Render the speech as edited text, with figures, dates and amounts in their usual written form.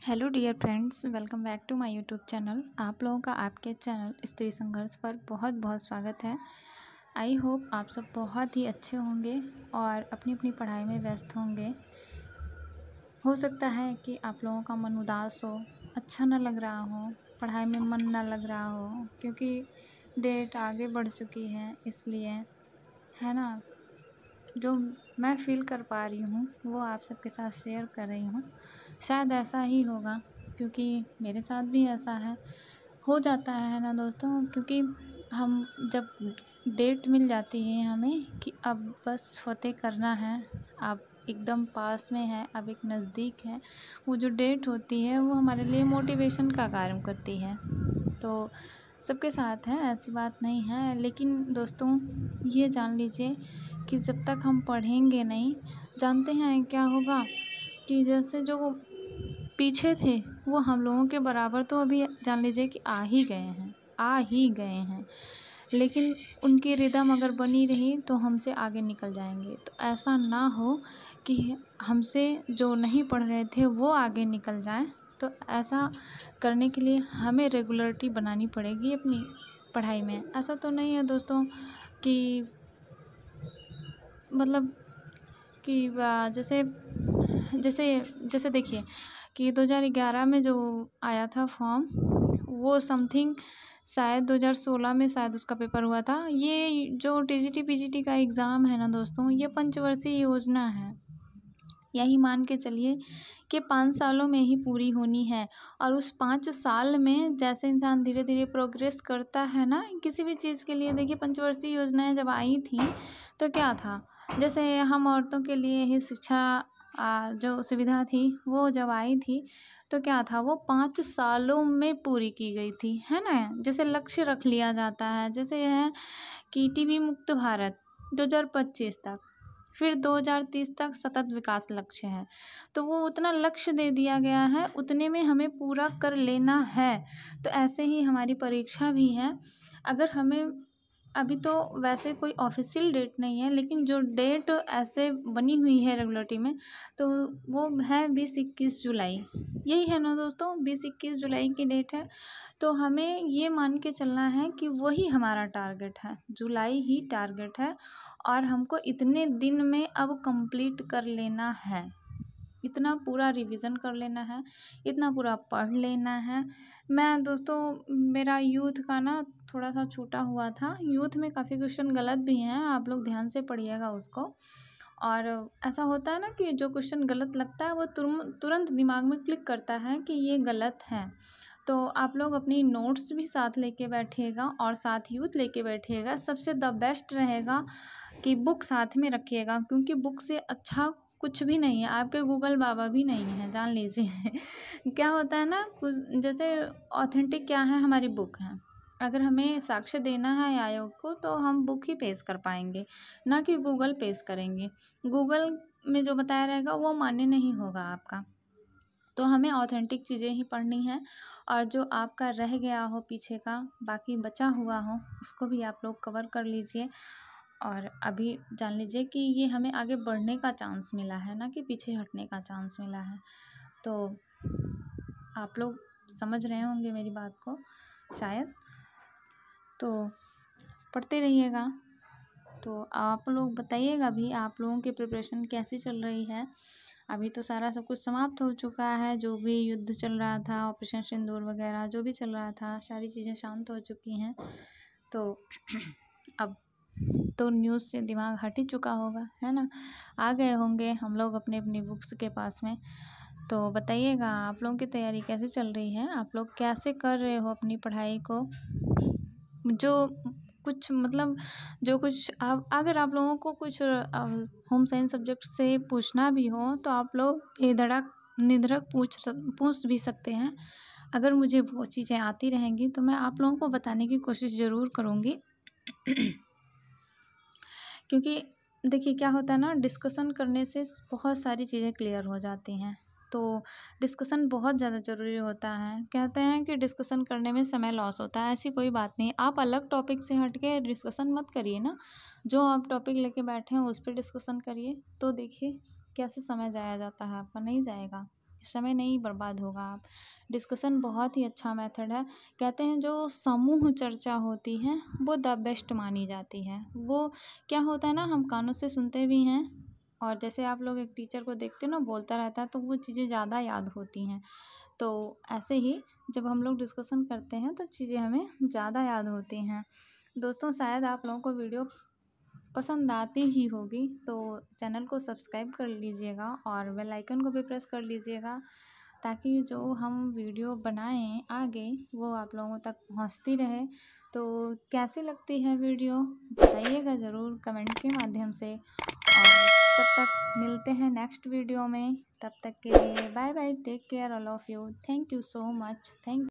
Hello dear friends, welcome back to my YouTube channel. आप लोगों का आपके चैनल स्त्री संघर्ष पर बहुत बहुत स्वागत है। आई होप आप सब बहुत ही अच्छे होंगे और अपनी अपनी पढ़ाई में व्यस्त होंगे। हो सकता है कि आप लोगों का मन उदास हो, अच्छा ना लग रहा हो, पढ़ाई में मन ना लग रहा हो, क्योंकि डेट आगे बढ़ चुकी है, इसलिए है ना। जो मैं फ़ील कर पा रही हूँ वो आप सबके साथ शेयर कर रही हूँ। शायद ऐसा ही होगा, क्योंकि मेरे साथ भी ऐसा है, हो जाता है ना दोस्तों। क्योंकि हम जब डेट मिल जाती है हमें कि अब बस फ़तेह करना है, अब एकदम पास में है, अब एक नज़दीक है, वो जो डेट होती है वो हमारे लिए मोटिवेशन का कार्य करती है। तो सबके साथ है, ऐसी बात नहीं है। लेकिन दोस्तों ये जान लीजिए कि जब तक हम पढ़ेंगे नहीं, जानते हैं क्या होगा कि जैसे जो वो पीछे थे वो हम लोगों के बराबर तो अभी जान लीजिए कि आ ही गए हैं। लेकिन उनकी रिदम अगर बनी रही तो हमसे आगे निकल जाएंगे। तो ऐसा ना हो कि हमसे जो नहीं पढ़ रहे थे वो आगे निकल जाएं। तो ऐसा करने के लिए हमें रेगुलरिटी बनानी पड़ेगी अपनी पढ़ाई में। ऐसा तो नहीं है दोस्तों कि मतलब कि जैसे जैसे जैसे देखिए कि 2011 में जो आया था फॉर्म, वो समथिंग शायद 2016 में शायद उसका पेपर हुआ था। ये जो टीजीटी पीजीटी का एग्ज़ाम है ना दोस्तों, ये पंचवर्षीय योजना है। यही मान के चलिए कि 5 सालों में ही पूरी होनी है। और उस 5 साल में जैसे इंसान धीरे धीरे प्रोग्रेस करता है ना किसी भी चीज़ के लिए। देखिए पंचवर्षीय योजनाएं जब आई थी तो क्या था, जैसे हम औरतों के लिए ही शिक्षा जो सुविधा थी वो जब आई थी तो क्या था, वो 5 सालों में पूरी की गई थी, है ना। जैसे लक्ष्य रख लिया जाता है, जैसे है कि टीबी मुक्त भारत 2025 तक, फिर 2030 तक सतत विकास लक्ष्य है। तो वो उतना लक्ष्य दे दिया गया है, उतने में हमें पूरा कर लेना है। तो ऐसे ही हमारी परीक्षा भी है। अगर हमें अभी तो वैसे कोई ऑफिशियल डेट नहीं है, लेकिन जो डेट ऐसे बनी हुई है रेगुलरिटी में तो वो है 20-21 जुलाई। यही है ना दोस्तों, 20-21 जुलाई की डेट है। तो हमें ये मान के चलना है कि वही हमारा टारगेट है, जुलाई ही टारगेट है। और हमको इतने दिन में अब कंप्लीट कर लेना है, इतना पूरा रिवीजन कर लेना है, इतना पूरा पढ़ लेना है। मैं दोस्तों मेरा यूथ का ना थोड़ा सा छूटा हुआ था, यूथ में काफ़ी क्वेश्चन गलत भी हैं, आप लोग ध्यान से पढ़िएगा उसको। और ऐसा होता है ना कि जो क्वेश्चन गलत लगता है वो तुरंत दिमाग में क्लिक करता है कि ये गलत है। तो आप लोग अपनी नोट्स भी साथ लेके बैठिएगा और साथ यूथ लेके बैठिएगा। सबसे द बेस्ट रहेगा कि बुक साथ में रखिएगा, क्योंकि बुक से अच्छा कुछ भी नहीं है, आपके गूगल बाबा भी नहीं है, जान लीजिए। क्या होता है ना, जैसे ऑथेंटिक क्या है, हमारी बुक है। अगर हमें साक्ष्य देना है आयोग को तो हम बुक ही पेश कर पाएंगे, ना कि गूगल पेश करेंगे। गूगल में जो बताया रहेगा वो मान्य नहीं होगा आपका। तो हमें ऑथेंटिक चीज़ें ही पढ़नी है। और जो आपका रह गया हो पीछे का, बाकी बचा हुआ हो, उसको भी आप लोग कवर कर लीजिए। और अभी जान लीजिए कि ये हमें आगे बढ़ने का चांस मिला है, ना कि पीछे हटने का चांस मिला है। तो आप लोग समझ रहे होंगे मेरी बात को शायद। तो पढ़ते रहिएगा। तो आप लोग बताइएगा भी, आप लोगों की प्रिपरेशन कैसी चल रही है। अभी तो सारा सब कुछ समाप्त हो चुका है, जो भी युद्ध चल रहा था, ऑपरेशन सिंदूर वगैरह जो भी चल रहा था, सारी चीज़ें शांत हो चुकी हैं। तो अब तो न्यूज़ से दिमाग हट ही चुका होगा, है ना। आ गए होंगे हम लोग अपने अपनी बुक्स के पास में। तो बताइएगा आप लोगों की तैयारी कैसे चल रही है, आप लोग कैसे कर रहे हो अपनी पढ़ाई को। जो कुछ मतलब जो कुछ आप, अगर आप लोगों को कुछ होम साइंस सब्जेक्ट से पूछना भी हो तो आप लोग बेधड़क निधड़क पूछ भी सकते हैं। अगर मुझे वो चीज़ें आती रहेंगी तो मैं आप लोगों को बताने की कोशिश ज़रूर करूँगी। क्योंकि देखिए क्या होता है ना, डिस्कशन करने से बहुत सारी चीज़ें क्लियर हो जाती हैं। तो डिस्कशन बहुत ज़्यादा ज़रूरी होता है। कहते हैं कि डिस्कशन करने में समय लॉस होता है, ऐसी कोई बात नहीं। आप अलग टॉपिक से हट के डिस्कशन मत करिए ना, जो आप टॉपिक लेके बैठे हैं उस पर डिस्कशन करिए। तो देखिए कैसे समय जाया जाता है आपका, नहीं जाएगा। समय नहीं बर्बाद होगा आप। डिस्कशन बहुत ही अच्छा मेथड है। कहते हैं जो समूह चर्चा होती है वो द बेस्ट मानी जाती है। वो क्या होता है ना, हम कानों से सुनते भी हैं और जैसे आप लोग एक टीचर को देखते हो ना बोलता रहता है तो वो चीज़ें ज़्यादा याद होती हैं। तो ऐसे ही जब हम लोग डिस्कशन करते हैं तो चीज़ें हमें ज़्यादा याद होती हैं। दोस्तों शायद आप लोगों को वीडियो पसंद आती ही होगी, तो चैनल को सब्सक्राइब कर लीजिएगा और बेल आइकन को भी प्रेस कर लीजिएगा, ताकि जो हम वीडियो बनाएं आगे वो आप लोगों तक पहुंचती रहे। तो कैसी लगती है वीडियो बताइएगा ज़रूर कमेंट के माध्यम से। और तब तक मिलते हैं नेक्स्ट वीडियो में। तब तक के लिए bye bye, take care all of you, thank you so much, thank